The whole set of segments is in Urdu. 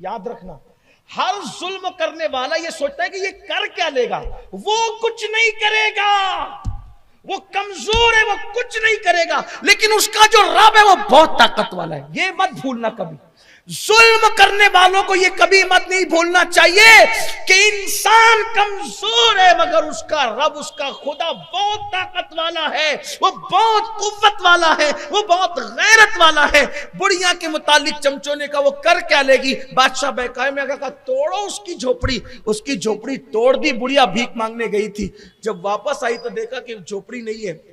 یاد رکھنا، ہر ظلم کرنے والا یہ سوچتا ہے کہ یہ کر کیا لے گا، وہ کچھ نہیں کرے گا، وہ کمزور ہے، وہ کچھ نہیں کرے گا، لیکن اس کا جو رب ہے وہ بہت طاقت والا ہے. یہ مت بھولنا کبھی. ظلم کرنے والوں کو یہ کبھی مت نہیں بھولنا چاہیے کہ انسان کمزور ہے مگر اس کا رب، اس کا خدا بہت طاقت والا ہے، وہ بہت قوت والا ہے، وہ بہت غیرت والا ہے. بڑھیا کے متعلق چمچوں نے کہا وہ کر کیا لے گی؟ بادشاہ بہکائے میں کہا توڑو اس کی جھوپڑی. اس کی جھوپڑی توڑ دی. بڑھیا بھیک مانگنے گئی تھی، جب واپس آئی تو دیکھا کہ جھوپڑی نہیں ہے.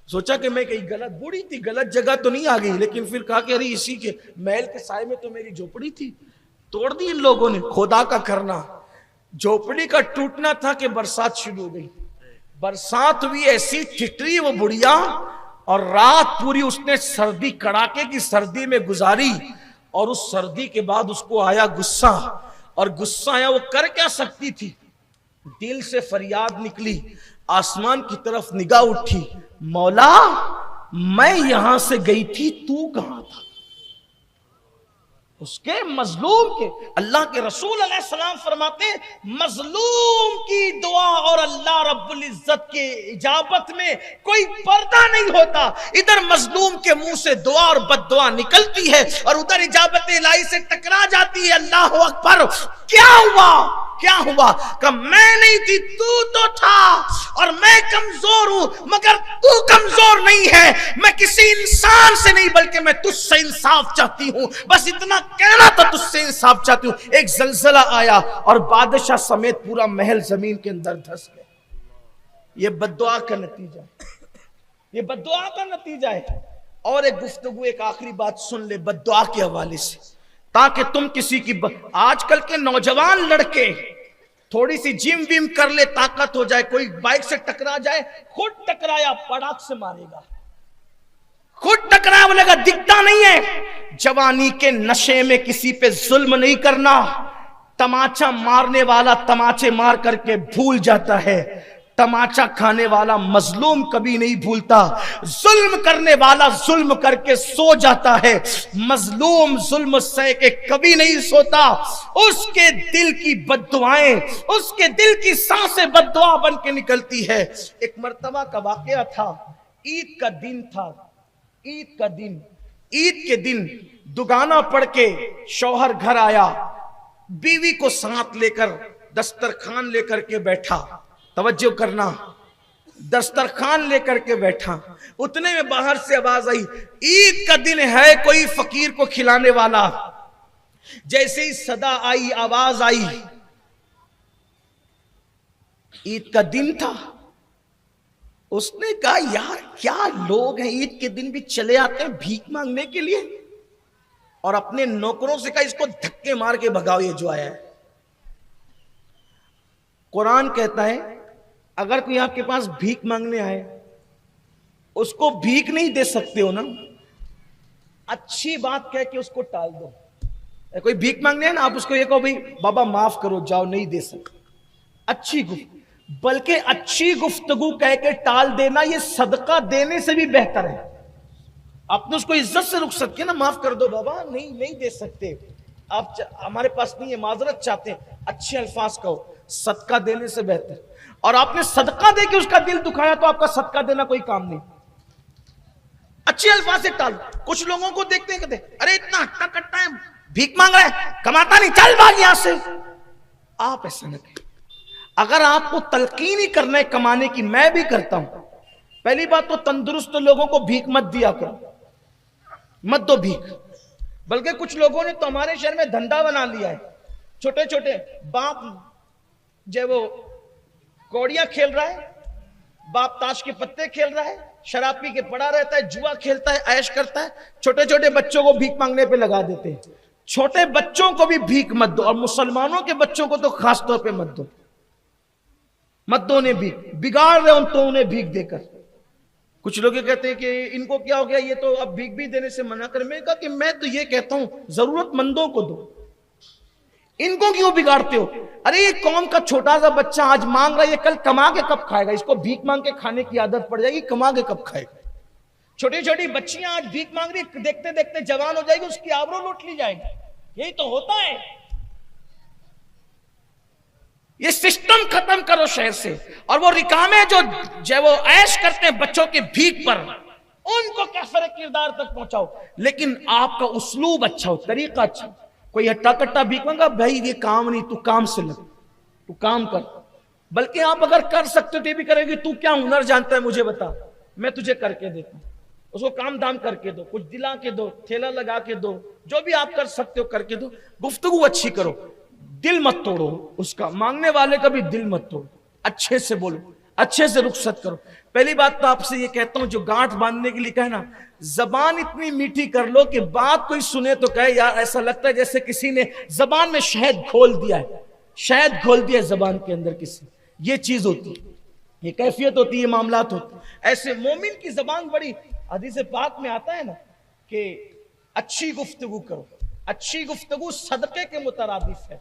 سوچا کہ میں کہیں غلط، بوڑھی تھی، غلط جگہ تو نہیں آ گئی، لیکن پھر کہا کہ ارے اسی کے محل کے سائے میں تو میری جھوپڑی تھی. توڑ دی ان لوگوں نے. خدا کا کرنا، جھوپڑی کا ٹوٹنا تھا کہ برسات شروع ہو گئی. برسات ہوئی، ایسی ٹھٹری وہ بڑھیا، اور رات پوری اس نے سردی، کڑاکے کی سردی میں گزاری. اور اس سردی کے بعد اس کو آیا غصہ، اور غصہ آیا، وہ کر کیا سکتی تھی؟ دل سے فریاد نکلی، آسمان کی طرف نگاہ اٹھی، مولا میں یہاں سے گئی تھی، تو کہاں تھا؟ اس کے مظلوم کے، اللہ کے رسول علیہ السلام فرماتے ہیں مظلوم کی دعا اور اللہ رب العزت کے اجابت میں کوئی پردہ نہیں ہوتا. ادھر مظلوم کے منہ سے دعا اور بد دعا نکلتی ہے اور ادھر اجابت الہی سے ٹکرا جاتی ہے. اللہ اکبر. کیا ہوا؟ کیا ہوا؟ کہ میں نہیں تھی، تو تھا، اور میں کمزور ہوں مگر تو کمزور نہیں ہے. میں کسی انسان سے نہیں بلکہ میں تجھ سے انصاف چاہتی ہوں، بس اتنا کہنا تھا، تجھ سے انصاف چاہتی ہوں. ایک زلزلہ آیا اور بادشاہ سمیت پورا محل زمین کے اندر دھس گیا. یہ بد دعا کا نتیجہ ہے، یہ بد دعا کا نتیجہ ہے. اور ایک گفتگو، ایک آخری بات سن لے بد دعا کے حوالے سے، تاکہ تم کسی کی آج کل کے نوجوان لڑکے تھوڑی سی جم وم کر لے، طاقت ہو جائے، کوئی بائک سے ٹکرا جائے، خود ٹکرایا پڑاک سے مارے گا، خود ٹکرایا بولے گا دکھتا نہیں ہے. جوانی کے نشے میں کسی پہ ظلم نہیں کرنا. تماچا مارنے والا تماچے مار کر کے بھول جاتا ہے، تماچا کھانے والا مظلوم کبھی نہیں بھولتا. ظلم کرنے والا ظلم کر کے سو جاتا ہے، مظلوم ظلم سہ کے کبھی نہیں سوتا. اس کے دل کی بد دعائیں، اس کے دل کی سانسیں بد دعا بن کے نکلتی ہے. ایک مرتبہ کا واقعہ تھا، عید کا دن تھا، عید کا دن، عید کے دن دگانا پڑھ کے شوہر گھر آیا، بیوی کو ساتھ لے کر دسترخوان لے کر کے بیٹھا. توجہ کرنا، دسترخوان لے کر کے بیٹھا. اتنے میں باہر سے آواز آئی، عید کا دن ہے، کوئی فقیر کو کھلانے والا. جیسے ہی صدا آئی، آواز آئی، عید کا دن تھا. اس نے کہا یار کیا لوگ ہیں، عید کے دن بھی چلے آتے ہیں بھیک مانگنے کے لیے. اور اپنے نوکروں سے کہا اس کو دھکے مار کے بھگاؤ یہ جو آیا ہے. قرآن کہتا ہے اگر کوئی آپ کے پاس بھیک مانگنے آئے، اس کو بھیک نہیں دے سکتے ہو نا، اچھی بات کہہ کے اس کو ٹال دو. کوئی بھیک مانگنے آئے نا، آپ اس کو یہ کہو بھائی بابا معاف کرو، جاؤ نہیں دے سکتے. اچھی گفتگو، بلکہ اچھی گفتگو کہہ کے ٹال دینا یہ صدقہ دینے سے بھی بہتر ہے. آپ نے اس کو عزت سے رخصت کیا نا، معاف کر دو بابا، نہیں دے سکتے، آپ ہمارے پاس نہیں ہے، معذرت چاہتے ہیں، اچھے الفاظ کہو، صدقہ دینے سے بہتر. اور آپ نے صدقہ دے کے اس کا دل دکھایا تو آپ کا صدقہ دینا کوئی کام نہیں. اچھے الفاظ سے ٹال. کچھ لوگوں کو دیکھتے ہیں کہتے ہیں ارے اتنا ہٹا کٹا ہے، بھیک مانگ رہا ہے، کماتا نہیں، چل بھاگ یہاں سے. آپ ایسا نہ کریں. اگر آپ کو تلقین ہی کرنا ہے کمانے کی، میں بھی کرتا ہوں. پہلی بات تو تندرست لوگوں کو بھیک مت دیا کرو، مت دو بھیک. بلکہ کچھ لوگوں نے تو ہمارے شہر میں دھندا بنا لیا ہے. چھوٹے چھوٹے باپ جو وہ کوڑیاں کھیل رہا ہے، باپ تاش کے پتے کھیل رہا ہے، شراب پی کے پڑا رہتا ہے، جوا کھیلتا ہے، عیش کرتا ہے. چھوٹے چھوٹے بچوں کو بھیک مانگنے پہ لگا دیتے ہیں. چھوٹے بچوں کو بھی بھیک مت دو، اور مسلمانوں کے بچوں کو تو خاص طور پہ مت دو. مت دو انہیں بھیک، بگاڑ رہے ان تو انہیں بھیک دے کر. کچھ لوگ کہتے ہیں کہ ان کو کیا ہو گیا، یہ تو اب بھیک بھی دینے سے منع کر. میں کہا کہ میں تو یہ کہتا ہوں ضرورت مندوں کو دو، ان کو کیوں بگاڑتے ہو؟ ارے یہ قوم کا چھوٹا سا بچہ آج مانگ رہا ہے، یہ کل کما کے کب کھائے گا؟ اس کو بھیک مانگ کے کھانے کی عادت پڑ جائے گی، کما کے کب کھائے گا؟ چھوٹی چھوٹی بچیاں آج بھیک مانگ رہی، دیکھتے دیکھتے جوان ہو جائے گی، اس کی آبرو لوٹ لی جائے گی. یہی تو ہوتا ہے. یہ سسٹم ختم کرو شہر سے. اور وہ رکامے جو وہ عیش کرتے ہیں بچوں کے بھیک پر, ان کو کیفر کردار تک پہنچاؤ, لیکن آپ کا اسلوب اچھا ہو, طریقہ اچھا ہو. کوئی ہٹا کٹا بھیک مانگا, بھائی یہ کام نہیں, تو کام سے لگ, تو کام کر. بلکہ آپ اگر کر سکتے تو یہ بھی کرے گی, تو کیا ہنر جانتا ہے مجھے بتا, میں تجھے کر کے دیتا ہوں. اس کو کام دام کر کے دو, کچھ دلا کے دو, ٹھیلا لگا کے دو, جو بھی آپ کر سکتے ہو کر کے دو. گفتگو اچھی کرو, دل مت توڑو اس کا, مانگنے والے کا بھی دل مت توڑو, اچھے سے بولو, اچھے سے رخصت کرو. پہلی بات تو آپ سے یہ کہتا ہوں, جو گانٹھ باندھنے کے لیے کہنا, زبان اتنی میٹھی کر لو کہ بات کوئی سنے تو کہے یار ایسا لگتا ہے جیسے کسی نے زبان میں شہد گھول دیا ہے, شہد گھول دیا ہے زبان کے اندر کسی. یہ چیز ہوتی ہے, یہ کیفیت ہوتی ہے, یہ معاملات ہوتے ہیں. ایسے مومن کی زبان بڑی, حدیث پاک میں آتا ہے نا کہ اچھی گفتگو کرو. اچھی گفتگو صدقے کے مترادف ہے,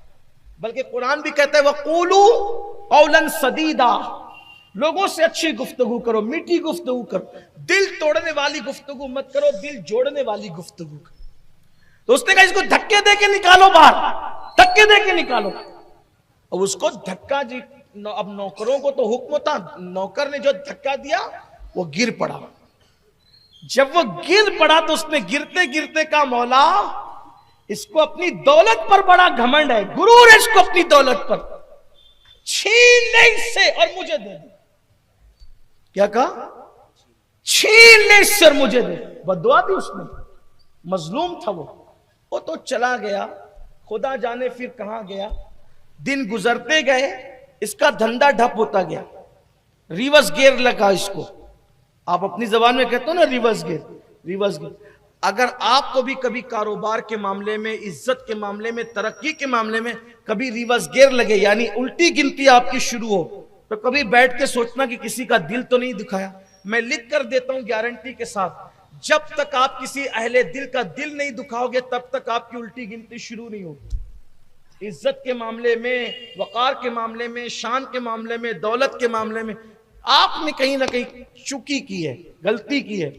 بلکہ قرآن بھی کہتا ہے وَقُولُوا قَوْلًا سَدِيدًا, لوگوں سے اچھی گفتگو کرو, میٹھی گفتگو کرو. دل توڑنے والی گفتگو مت کرو, دل جوڑنے والی گفتگو کرو. تو اس نے کہا اس کو دھکے دے کے نکالو باہر, دھکے دے کے نکالو. اب اس کو دھکا جی, اب نوکروں کو تو حکم تھا, نوکر نے جو دھکا دیا وہ گر پڑا. جب وہ گر پڑا تو اس نے گرتے گرتے کہا مولا اس کو اپنی دولت پر بڑا گھمنڈ ہے, غرور ہے اس کو اپنی دولت پر, چھین لے اس سے اور مجھے دے دے. کیا کہا؟ چھین لے اس سے اور مجھے دے. بددعا دی اس نے, مظلوم تھا وہ تو چلا گیا, خدا جانے پھر کہاں گیا. دن گزرتے گئے, اس کا دھندا ڈھپ ہوتا گیا, ریورس گیئر لگا اس کو. آپ اپنی زبان میں کہتے ہو نا ریورس گیئر, ریورس گیئر. اگر آپ کو بھی کبھی کاروبار کے معاملے میں, عزت کے معاملے میں, ترقی کے معاملے میں کبھی ریورس گیئر لگے, یعنی الٹی گنتی آپ کی شروع ہو, تو کبھی بیٹھ کے سوچنا کہ کسی کا دل تو نہیں دکھایا. میں لکھ کر دیتا ہوں گارنٹی کے ساتھ, جب تک آپ کسی اہل دل کا دل نہیں دکھاؤ گے تب تک آپ کی الٹی گنتی شروع نہیں ہوگی. عزت کے معاملے میں, وقار کے معاملے میں, شان کے معاملے میں, دولت کے معاملے میں آپ نے کہیں نہ کہیں چوکی کی ہے, غلطی کی ہے.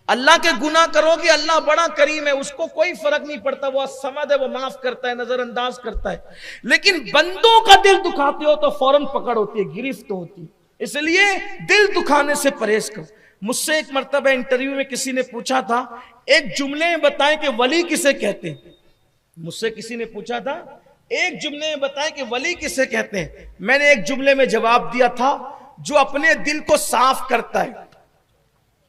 اللہ کے گناہ کرو گے, اللہ بڑا کریم ہے, اس کو کوئی فرق نہیں پڑتا, وہ سمد ہے, وہ معاف کرتا ہے, نظر انداز کرتا ہے. لیکن بندوں کا دل دکھاتے ہو تو فوراً پکڑ ہوتی ہے, گرفت ہوتی ہے. اس لیے دل دکھانے سے پرہیز کرو. مجھ سے ایک مرتبہ انٹرویو میں کسی نے پوچھا تھا ایک جملے میں بتائیں کہ ولی کسے کہتے ہیں. مجھ سے کسی نے پوچھا تھا ایک جملے میں بتائیں کہ ولی کسے کہتے ہیں. میں نے ایک جملے میں جواب دیا تھا, جو اپنے دل کو صاف کرتا ہے,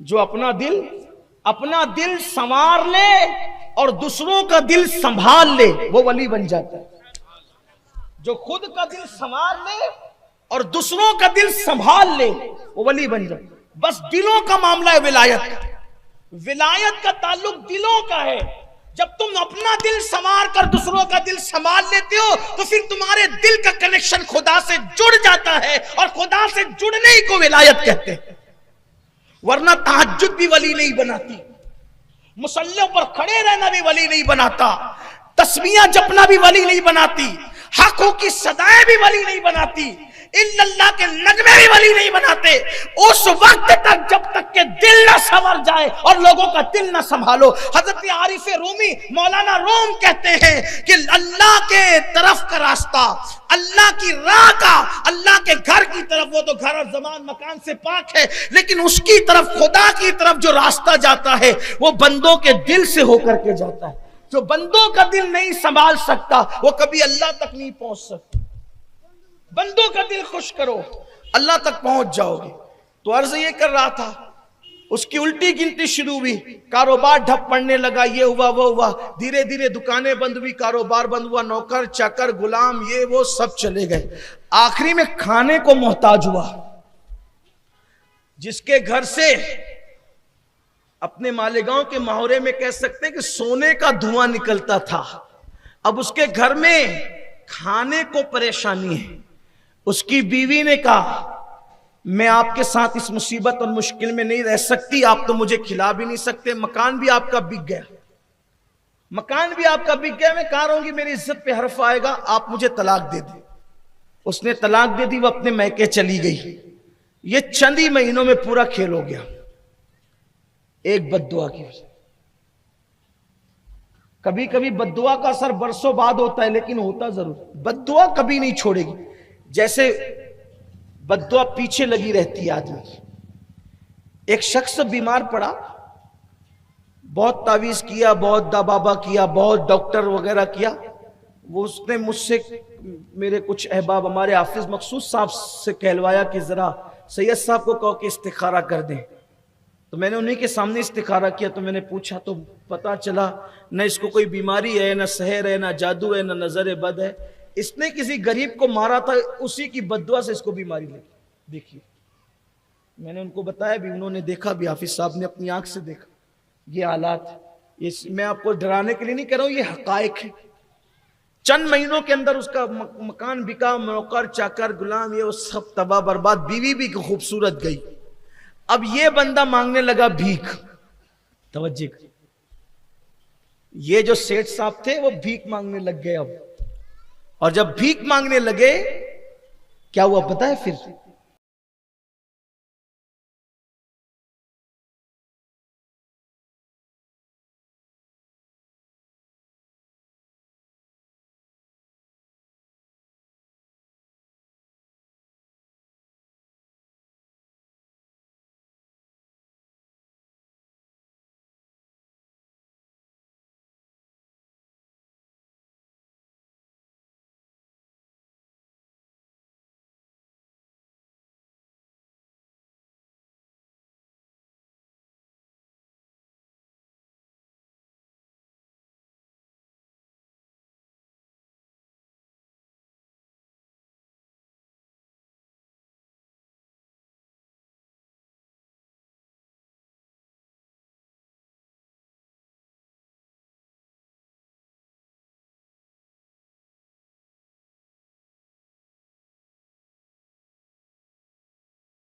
جو اپنا دل سنوار لے اور دوسروں کا دل سنبھال لے, وہ ولی بن جاتا ہے. جو خود کا دل سنوار لے اور دوسروں کا دل سنبھال لے, وہ ولی بن جاتا ہے. بس دلوں کا معاملہ ہے ولایت کا. ولایت کا تعلق دلوں کا ہے. جب تم اپنا دل سنوار کر دوسروں کا دل سنبھال لیتے ہو تو پھر تمہارے دل کا کنیکشن خدا سے جڑ جاتا ہے, اور خدا سے جڑنے ہی کو ولایت کہتے ہیں. ورنہ تہجد بھی ولی نہیں بناتی, مصلیوں پر کھڑے رہنا بھی ولی نہیں بناتا, تسبیحاں جپنا بھی ولی نہیں بناتی, حقوں کی صدائیں بھی ولی نہیں بناتی, اللہ کے نغمے بھی ولی نہیں بناتے. اس وقت تک جب تک کہ دل نہ سنور جائے اور لوگوں کا دل نہ سنبھالو. حضرت عارف رومی مولانا روم کہتے ہیں کہ اللہ کے طرف کا راستہ, اللہ کی راہ کا, اللہ کے گھر کی طرف, وہ تو گھر اور زمان مکان سے پاک ہے, لیکن اس کی طرف, خدا کی طرف جو راستہ جاتا ہے وہ بندوں کے دل سے ہو کر کے جاتا ہے. جو بندوں کا دل نہیں سنبھال سکتا وہ کبھی اللہ تک نہیں پہنچ سکتا. بندوں کا دل خوش کرو, اللہ تک پہنچ جاؤ گے. تو عرض یہ کر رہا تھا, اس کی الٹی گنتی شروع ہوئی, کاروبار ڈھپ پڑنے لگا, یہ ہوا وہ ہوا, دھیرے دھیرے دکانیں بند ہوئی, کاروبار بند ہوا, نوکر چاکر غلام یہ وہ سب چلے گئے. آخری میں کھانے کو محتاج ہوا. جس کے گھر سے اپنے مالیگاؤں کے محورے میں کہہ سکتے کہ سونے کا دھواں نکلتا تھا, اب اس کے گھر میں کھانے کو پریشانی ہے. اس کی بیوی نے کہا میں آپ کے ساتھ اس مصیبت اور مشکل میں نہیں رہ سکتی, آپ تو مجھے کھلا بھی نہیں سکتے, مکان بھی آپ کا بک گیا, مکان بھی آپ کا بک گیا, میں کہا رہوں گی میری عزت پہ حرف آئے گا, آپ مجھے طلاق دے دیں. اس نے طلاق دے دی, وہ اپنے میکے چلی گئی. یہ چند ہی مہینوں میں پورا کھیل ہو گیا, ایک بددعا کی وجہ. کبھی کبھی بددعا کا اثر برسوں بعد ہوتا ہے لیکن ہوتا ضرور. بددعا کبھی نہیں چھوڑے گی. جیسے بددعا پیچھے لگی رہتی ہے آدمی کی. ایک شخص بیمار پڑا, بہت تعویذ کیا, بہت دبابا کیا, بہت ڈاکٹر وغیرہ کیا. وہ اس نے مجھ سے, میرے کچھ احباب ہمارے حافظ مقصود صاحب سے کہلوایا کہ ذرا سید صاحب کو کہو کہ استخارہ کر دیں. تو میں نے انہیں کے سامنے استخارہ کیا. تو میں نے پوچھا تو پتا چلا نہ اس کو کوئی بیماری ہے, نہ سحر ہے, نہ جادو ہے, نہ نظر بد ہے. اس نے کسی غریب کو مارا تھا, اسی کی بددعا سے اس کو بیماری لگی. دیکھیے میں نے ان کو بتایا بھی, انہوں نے دیکھا بھی, حافظ صاحب نے اپنی آنکھ سے دیکھا. یہ حالات, میں آپ کو ڈرانے کے لیے نہیں کہہ رہا ہوں, یہ حقائق ہے. چند مہینوں کے اندر اس کا مکان بکا, نوکر چاکر غلام یہ وہ سب تباہ برباد, بیوی بھی خوبصورت گئی. اب یہ بندہ مانگنے لگا بھیک. توجہ, یہ جو سیٹھ صاحب تھے وہ بھیک مانگنے لگ گئے اب. اور جب بھیک مانگنے لگے کیا ہوا پتہ ہے پھر؟